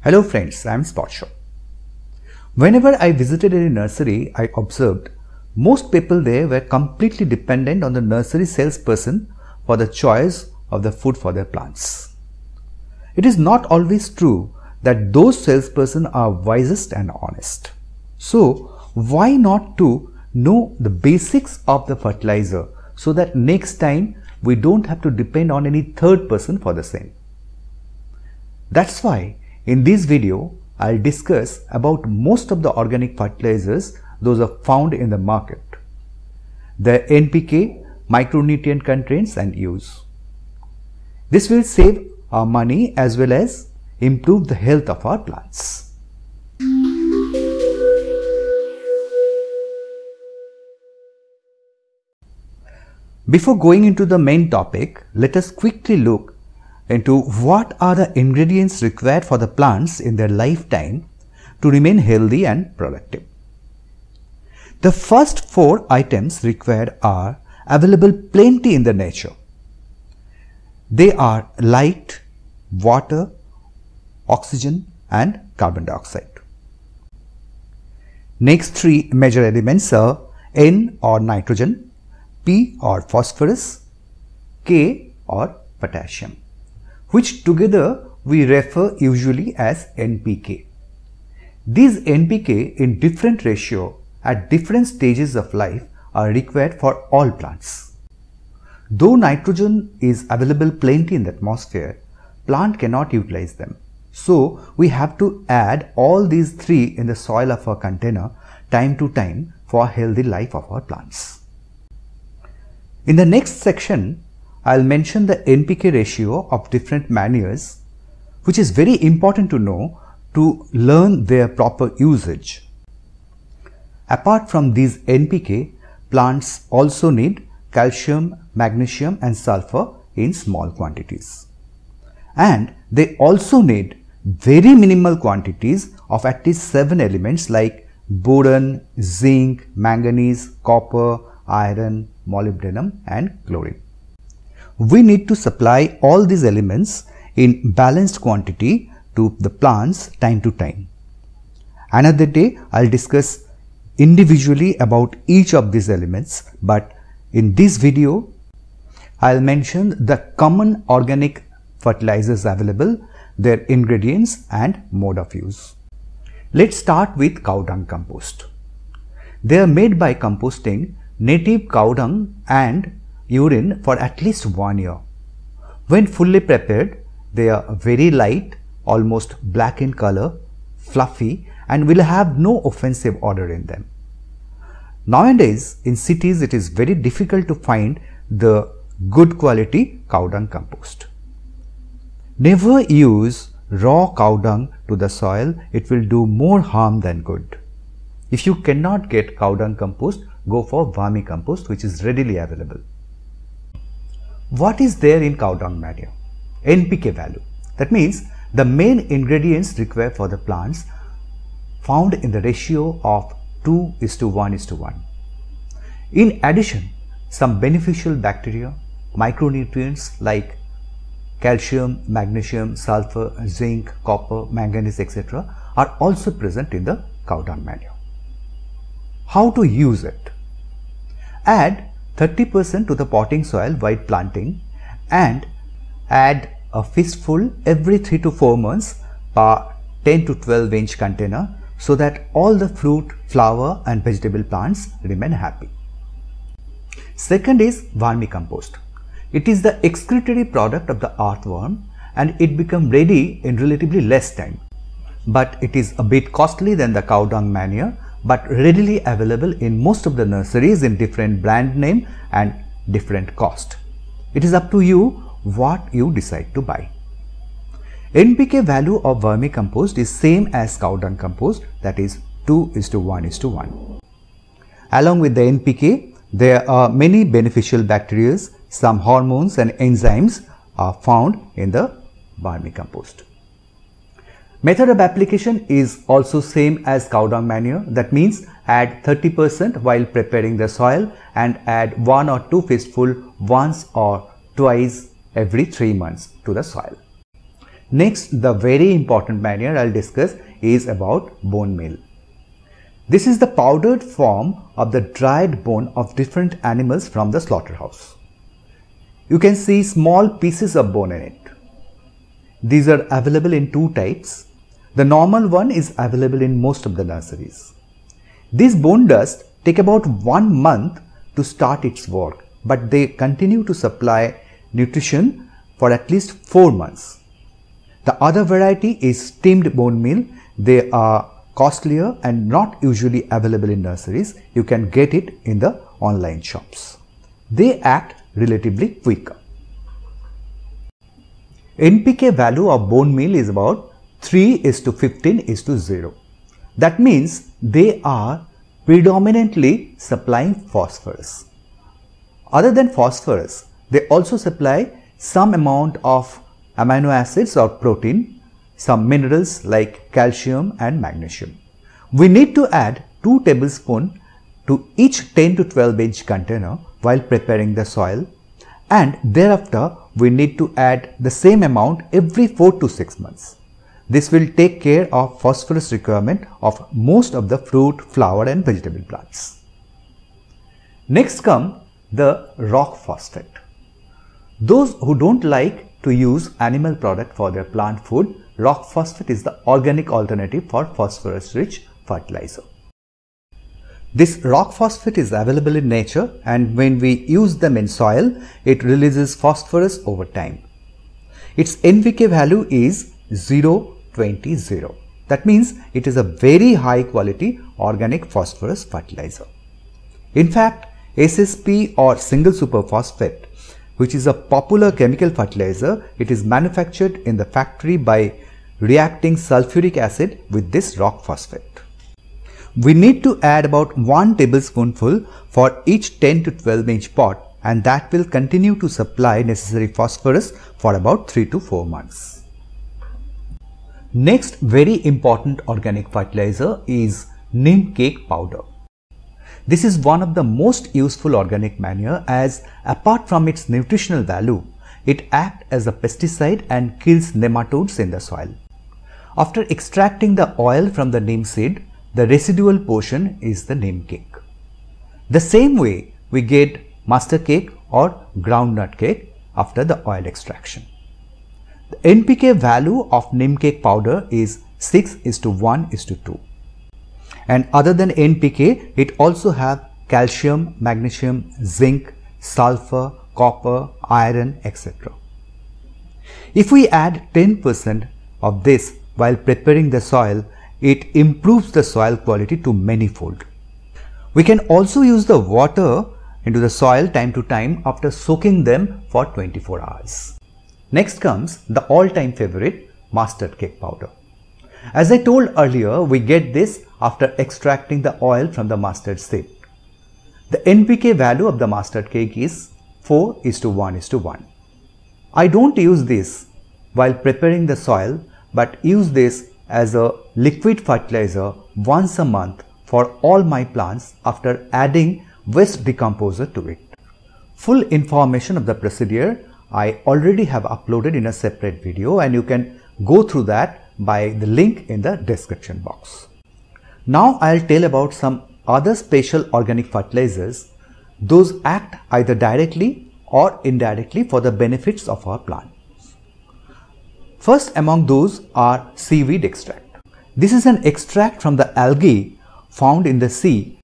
Hello friends, I am Spot Show. Whenever I visited a nursery, I observed most people there were completely dependent on the nursery salesperson for the choice of the food for their plants. It is not always true that those salespersons are wisest and honest. So why not to know the basics of the fertilizer so that next time we don't have to depend on any third person for the same. That's why in this video, I'll discuss about most of the organic fertilizers those are found in the market, their NPK, micronutrient contents and use. This will save our money as well as improve the health of our plants. Before going into the main topic, let us quickly look into what are the ingredients required for the plants in their lifetime to remain healthy and productive. The first 4 items required are available plenty in the nature. They are light, water, oxygen and carbon dioxide. Next 3 major elements are N or nitrogen, P or phosphorus, K or potassium, which together we refer usually as NPK. These NPK in different ratio at different stages of life are required for all plants. Though nitrogen is available plenty in the atmosphere, plant cannot utilize them. So we have to add all these 3 in the soil of our container time to time for a healthy life of our plants. In the next section, I'll mention the NPK ratio of different manures, which is very important to know to learn their proper usage. Apart from these NPK, plants also need calcium, magnesium and sulfur in small quantities. And they also need very minimal quantities of at least 7 elements like boron, zinc, manganese, copper, iron, molybdenum and chlorine. We need to supply all these elements in balanced quantity to the plants time to time. Another day I'll discuss individually about each of these elements, but in this video I'll mention the common organic fertilizers available, their ingredients and mode of use. Let's start with cow dung compost. They are made by composting native cow dung and urine for at least 1 year. When fully prepared, they are very light, almost black in color, fluffy and will have no offensive odor in them. Nowadays in cities it is very difficult to find the good quality cow dung compost. Never use raw cow dung to the soil, it will do more harm than good. If you cannot get cow dung compost, go for vermicompost which is readily available. What is there in cow dung manure? NPK value. That means the main ingredients required for the plants found in the ratio of 2:1:1. In addition, some beneficial bacteria, micronutrients like calcium, magnesium, sulfur, zinc, copper, manganese, etc. are also present in the cow dung manure. How to use it? Add 30% to the potting soil while planting and add a fistful every 3 to 4 months per 10 to 12 inch container so that all the fruit, flower and vegetable plants remain happy. Second is vermicompost. It is the excretory product of the earthworm and it becomes ready in relatively less time. But it is a bit costly than the cow dung manure, but readily available in most of the nurseries in different brand name and different cost. It is up to you what you decide to buy. NPK value of vermicompost is same as cow dung compost, that is 2:1:1. Along with the NPK, there are many beneficial bacteria, some hormones and enzymes are found in the vermicompost. Method of application is also same as cow dung manure, that means add 30% while preparing the soil and add 1 or 2 fistful once or twice every 3 months to the soil. Next, the very important manure I'll discuss is about bone meal. This is the powdered form of the dried bone of different animals from the slaughterhouse. You can see small pieces of bone in it. These are available in two types. The normal one is available in most of the nurseries. These bone dust take about 1 month to start its work, but they continue to supply nutrition for at least 4 months. The other variety is steamed bone meal. They are costlier and not usually available in nurseries. You can get it in the online shops. They act relatively quicker. NPK value of bone meal is about 3:15:0. That means they are predominantly supplying phosphorus. Other than phosphorus, they also supply some amount of amino acids or protein, some minerals like calcium and magnesium. We need to add 2 tablespoons to each 10 to 12 inch container while preparing the soil, and thereafter we need to add the same amount every 4 to 6 months. This will take care of phosphorus requirement of most of the fruit, flower and vegetable plants. Next come the rock phosphate. Those who don't like to use animal product for their plant food, rock phosphate is the organic alternative for phosphorus rich fertilizer. This rock phosphate is available in nature, and when we use them in soil, it releases phosphorus over time. Its NPK value is 0.20. That means it is a very high quality organic phosphorus fertilizer. In fact, SSP or single superphosphate, which is a popular chemical fertilizer, it is manufactured in the factory by reacting sulfuric acid with this rock phosphate. We need to add about 1 tablespoonful for each 10 to 12 inch pot, and that will continue to supply necessary phosphorus for about 3 to 4 months. Next very important organic fertilizer is neem cake powder. This is one of the most useful organic manure, as apart from its nutritional value, it acts as a pesticide and kills nematodes in the soil. After extracting the oil from the neem seed, the residual portion is the neem cake. The same way we get mustard cake or groundnut cake after the oil extraction. The NPK value of neem cake powder is 6:1:2. And other than NPK, it also have calcium, magnesium, zinc, sulfur, copper, iron, etc. If we add 10% of this while preparing the soil, it improves the soil quality to many-fold. We can also use the water into the soil time to time after soaking them for 24 hours. Next comes the all-time favorite, mustard cake powder. As I told earlier, we get this after extracting the oil from the mustard seed. The NPK value of the mustard cake is 4:1:1. I don't use this while preparing the soil, but use this as a liquid fertilizer once a month for all my plants after adding waste decomposer to it. Full information of the procedure I already have uploaded in a separate video, and you can go through that by the link in the description box. Now I'll tell about some other special organic fertilizers. Those act either directly or indirectly for the benefits of our plant. First among those are seaweed extract. This is an extract from the algae found in the sea,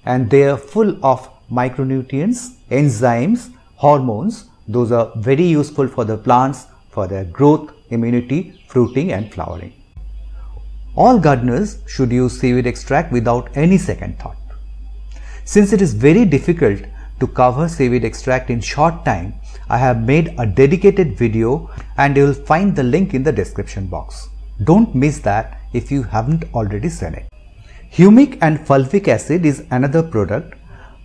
and they are full of micronutrients, enzymes, hormones. Those are very useful for the plants for their growth, immunity, fruiting and flowering. All gardeners should use seaweed extract without any second thought. Since it is very difficult to cover seaweed extract in short time, I have made a dedicated video and you will find the link in the description box. Don't miss that if you haven't already seen it. Humic and fulvic acid is another product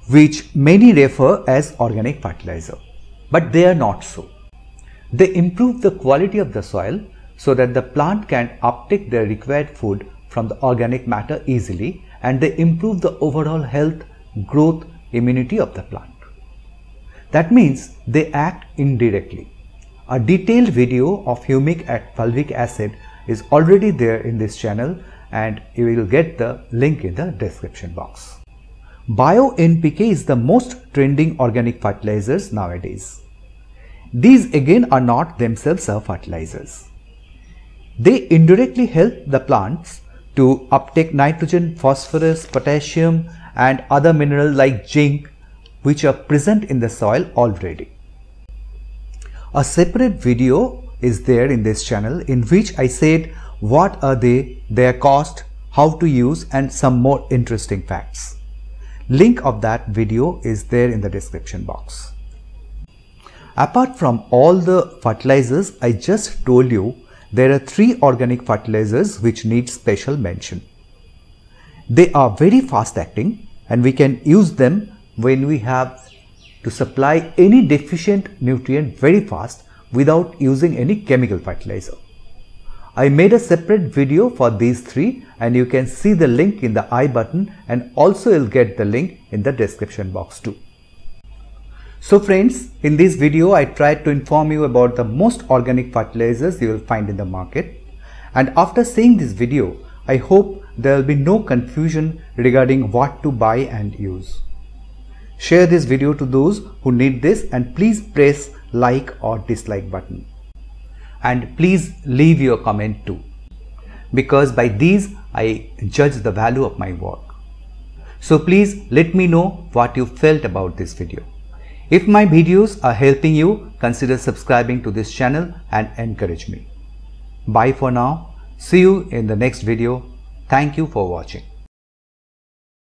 which many refer as organic fertilizer, but they are not so. They improve the quality of the soil so that the plant can uptake the required food from the organic matter easily, and they improve the overall health, growth, immunity of the plant. That means they act indirectly. A detailed video of humic and fulvic acid is already there in this channel, and you will get the link in the description box. Bio NPK is the most trending organic fertilizers nowadays. These again are not themselves fertilizers. They indirectly help the plants to uptake nitrogen, phosphorus, potassium and other minerals like zinc, which are present in the soil already. A separate video is there in this channel in which I said what are they, their cost, how to use and some more interesting facts. Link of that video is there in the description box. Apart from all the fertilizers I just told you, there are 3 organic fertilizers which need special mention. They are very fast acting and we can use them when we have to supply any deficient nutrient very fast without using any chemical fertilizer. I made a separate video for these 3 and you can see the link in the I button, and also you'll get the link in the description box too. So friends, in this video I tried to inform you about the most organic fertilizers you will find in the market, and after seeing this video I hope there will be no confusion regarding what to buy and use. Share this video to those who need this and please press like or dislike button. And please leave your comment too, because by these I judge the value of my work. So please let me know what you felt about this video. If my videos are helping you, consider subscribing to this channel and encourage me. Bye for now. See you in the next video. Thank you for watching.